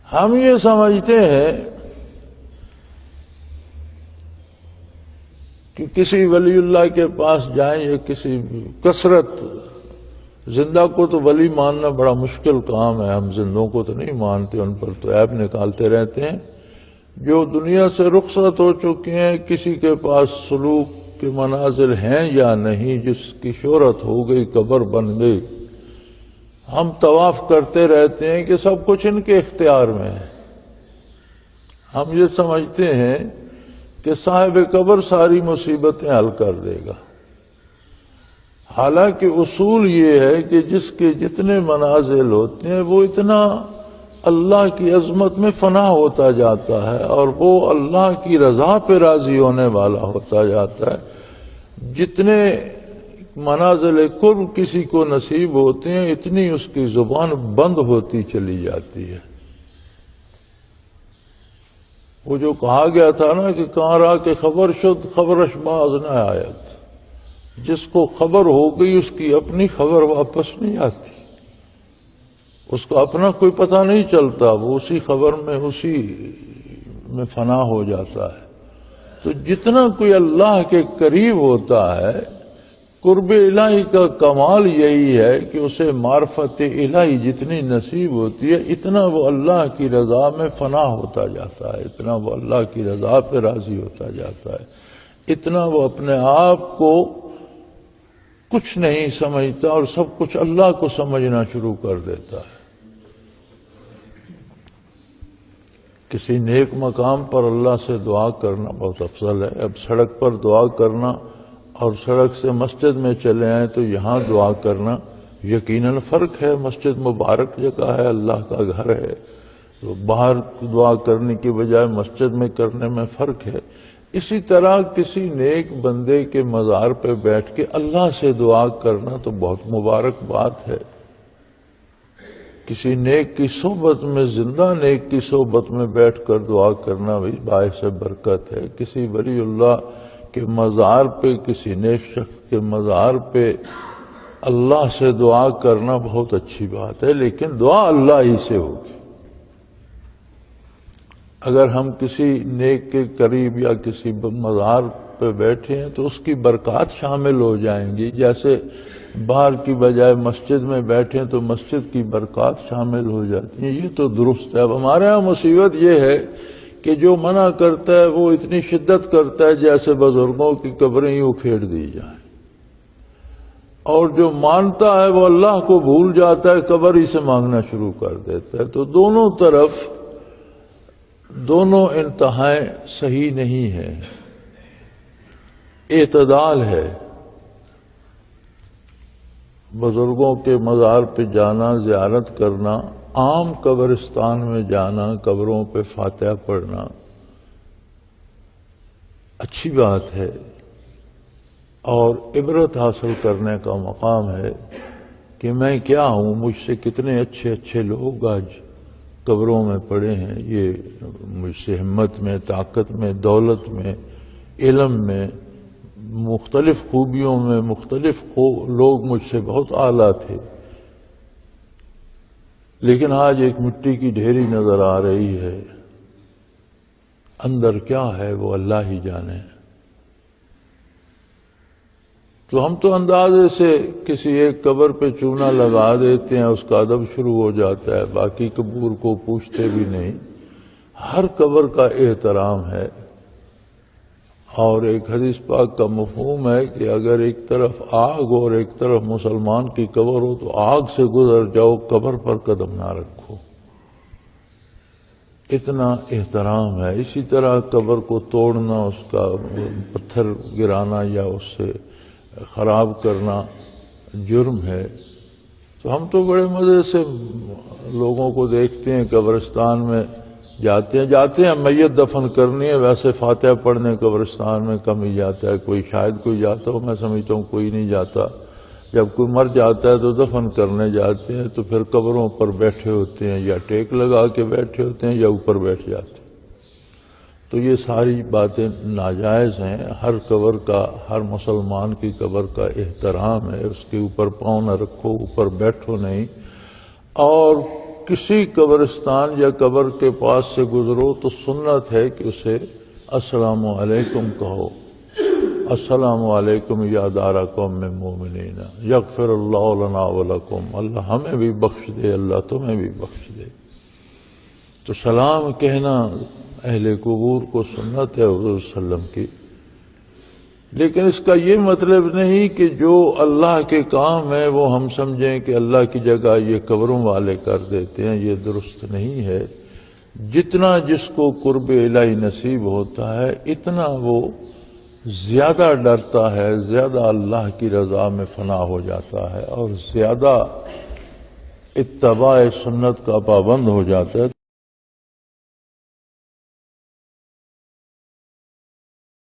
ہم یہ سمجھتے ہیں کہ کسی ولی اللہ کے پاس جائیں یا کسی کثرت، زندہ کو تو ولی ماننا بڑا مشکل کام ہے، ہم زندوں کو تو نہیں مانتے، ان پر تو عیب نکالتے رہتے ہیں۔ جو دنیا سے رخصت ہو چکے ہیں، کسی کے پاس سلوک کے منازل ہیں یا نہیں، جس کی شہرت ہو گئی، قبر بن گئی، ہم طواف کرتے رہتے ہیں کہ سب کچھ ان کے اختیار میں ہے۔ ہم یہ سمجھتے ہیں کہ صاحب قبر ساری مصیبتیں حل کر دے گا، حالانکہ اصول یہ ہے کہ جس کے جتنے منازل ہوتے ہیں وہ اتنا اللہ کی عظمت میں فنا ہوتا جاتا ہے اور وہ اللہ کی رضا پہ راضی ہونے والا ہوتا جاتا ہے۔ جتنے منازل قرب کسی کو نصیب ہوتے ہیں، اتنی اس کی زبان بند ہوتی چلی جاتی ہے۔ وہ جو کہا گیا تھا نا کہ کہاں را کے خبر شد خبرش باز نہ آیت، جس کو خبر ہو گئی اس کی اپنی خبر واپس نہیں آتی، اس کا اپنا کوئی پتہ نہیں چلتا، وہ اسی خبر میں اسی میں فنا ہو جاتا ہے۔ تو جتنا کوئی اللہ کے قریب ہوتا ہے، قرب الہی کا کمال یہی ہے کہ اسے معرفت الہی جتنی نصیب ہوتی ہے، اتنا وہ اللہ کی رضا میں فنا ہوتا جاتا ہے، اتنا وہ اللہ کی رضا پہ راضی ہوتا جاتا ہے، اتنا وہ اپنے آپ کو کچھ نہیں سمجھتا اور سب کچھ اللہ کو سمجھنا شروع کر دیتا ہے۔ کسی نیک مقام پر اللہ سے دعا کرنا بہت افضل ہے۔ اب سڑک پر دعا کرنا اور سڑک سے مسجد میں چلے آئیں تو یہاں دعا کرنا یقیناً فرق ہے۔ مسجد مبارک جگہ ہے، اللہ کا گھر ہے، تو باہر دعا کرنے کی بجائے مسجد میں کرنے میں فرق ہے۔ اسی طرح کسی نیک بندے کے مزار پہ بیٹھ کے اللہ سے دعا کرنا تو بہت مبارک بات ہے۔ کسی نیک کی صحبت میں، زندہ نیک کی صحبت میں بیٹھ کر دعا کرنا بھی باعث برکت ہے۔ کسی ولی اللہ کے مزار پہ، کسی نیک شخص کے مزار پہ اللہ سے دعا کرنا بہت اچھی بات ہے، لیکن دعا اللہ ہی سے ہوگی۔ اگر ہم کسی نیک کے قریب یا کسی مزار پہ بیٹھے ہیں تو اس کی برکات شامل ہو جائیں گی، جیسے باہر کی بجائے مسجد میں بیٹھیں تو مسجد کی برکات شامل ہو جاتی ہیں۔ یہ تو درست ہے۔ اب ہمارے ہاں مصیبت یہ ہے کہ جو منع کرتا ہے وہ اتنی شدت کرتا ہے جیسے بزرگوں کی قبریں ہی اکھیڑ دی جائیں، اور جو مانتا ہے وہ اللہ کو بھول جاتا ہے، قبر ہی سے مانگنا شروع کر دیتا ہے۔ تو دونوں طرف دونوں انتہائیں صحیح نہیں ہیں، اعتدال ہے۔ بزرگوں کے مزار پہ جانا، زیارت کرنا، عام قبرستان میں جانا، قبروں پہ فاتحہ پڑھنا اچھی بات ہے اور عبرت حاصل کرنے کا مقام ہے کہ میں کیا ہوں، مجھ سے کتنے اچھے اچھے لوگ آج قبروں میں پڑے ہیں، یہ مجھ سے ہمت میں، طاقت میں، دولت میں، علم میں، مختلف خوبیوں میں مختلف لوگ مجھ سے بہت اعلیٰ تھے، لیکن آج ایک مٹی کی ڈھیری نظر آ رہی ہے، اندر کیا ہے وہ اللہ ہی جانے۔ تو ہم تو اندازے سے کسی ایک قبر پہ چونا لگا دیتے ہیں، اس کا ادب شروع ہو جاتا ہے، باقی قبور کو پوچھتے بھی نہیں۔ ہر قبر کا احترام ہے، اور ایک حدیث پاک کا مفہوم ہے کہ اگر ایک طرف آگ اور ایک طرف مسلمان کی قبر ہو تو آگ سے گزر جاؤ، قبر پر قدم نہ رکھو، اتنا احترام ہے۔ اسی طرح قبر کو توڑنا، اس کا پتھر گرانا یا اس سے خراب کرنا جرم ہے۔ تو ہم تو بڑے مزے سے لوگوں کو دیکھتے ہیں قبرستان میں جاتے ہیں میت دفن کرنی ہے، ویسے فاتحہ پڑھنے قبرستان میں کم ہی جاتا ہے، کوئی شاید کوئی جاتا ہو، میں سمجھتا ہوں کوئی نہیں جاتا۔ جب کوئی مر جاتا ہے تو دفن کرنے جاتے ہیں تو پھر قبروں پر بیٹھے ہوتے ہیں، یا ٹیک لگا کے بیٹھے ہوتے ہیں یا اوپر بیٹھ جاتے ہیں۔ تو یہ ساری باتیں ناجائز ہیں۔ ہر قبر کا، ہر مسلمان کی قبر کا احترام ہے، اس کے اوپر پاؤں نہ رکھو، اوپر بیٹھو نہیں، اور کسی قبرستان یا قبر کے پاس سے گزرو تو سنت ہے کہ اسے السلام علیکم کہو، السلام علیکم یا دار قوم مومنین یغفر اللہ لنا ولکم، اللہ ہمیں بھی بخش دے، اللہ تمہیں بھی بخش دے۔ تو سلام کہنا اہل قبور کو سنت ہے حضور صلی اللہ علیہ وسلم کی، لیکن اس کا یہ مطلب نہیں کہ جو اللہ کے کام ہیں وہ ہم سمجھیں کہ اللہ کی جگہ یہ قبروں والے کر دیتے ہیں، یہ درست نہیں ہے۔ جتنا جس کو قرب الہی نصیب ہوتا ہے اتنا وہ زیادہ ڈرتا ہے، زیادہ اللہ کی رضا میں فنا ہو جاتا ہے اور زیادہ اتباع سنت کا پابند ہو جاتا ہے۔